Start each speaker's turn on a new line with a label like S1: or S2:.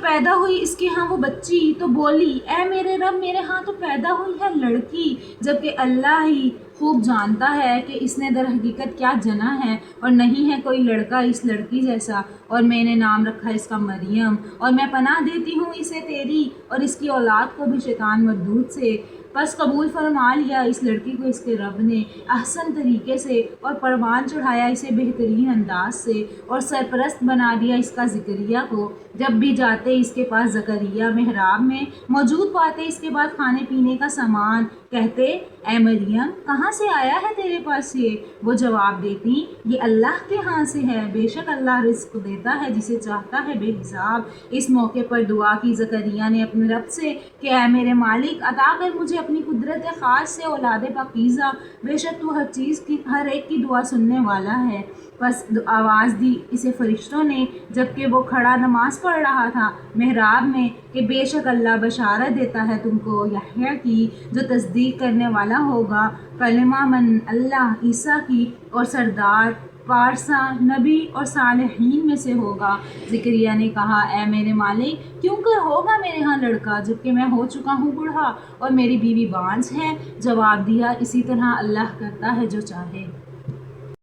S1: پیدا ہوئی اس کے ہاں وہ بچی تو بولی اے میرے رب میرے ہاں تو پیدا ہوئی ہے لڑکی، جبکہ اللہ ہی خوب جانتا ہے کہ اس نے در حقیقت کیا جنا ہے اور نہیں ہے کوئی لڑکا اس لڑکی جیسا، اور میں نے نام رکھا اس کا مریم، اور میں پناہ دیتی ہوں اسے تیری اور اس کی اولاد کو بھی شیطان مردود سے۔ بس قبول فرما لیا اس لڑکی کو اس کے رب نے احسن طریقے سے، اور پروان چڑھایا اسے بہترین انداز سے، اور سرپرست بنا دیا اس کا زکریا کو۔ جب بھی جاتے اس کے پاس زکریا محراب میں موجود پاتے اس کے بعد کھانے پینے کا سامان، کہتے اے مریم کہاں سے آیا ہے تیرے پاس یہ؟ وہ جواب دیتی یہ اللہ کے ہاں سے ہے، بے شک اللہ رزق دیتا ہے جسے چاہتا ہے بے حساب۔ اس موقع پر دعا کی زکریا نے اپنے رب سے کہ اے میرے مالک عطا کر مجھے اپنی قدرت خاص سے اولاد پاکیزہ، بے شک تو ہر ایک کی دعا سننے والا ہے۔ بس آواز دی اسے فرشتوں نے جبکہ وہ کھڑا نماز پڑھ رہا تھا محراب میں کہ بے شک اللہ بشارت دیتا ہے تم کو یحییٰ کی، جو تصدیق کرنے والا ہوگا کلمہ من اللہ عیسیٰ کی، اور سردار پارساں نبی اور صالحین میں سے ہوگا۔ زکریا نے کہا اے میرے مالک کیوں کر ہوگا میرے ہاں لڑکا جبکہ میں ہو چکا ہوں بوڑھا اور میری بیوی بانجھ ہے؟ جواب دیا اسی طرح اللہ کرتا ہے جو چاہے۔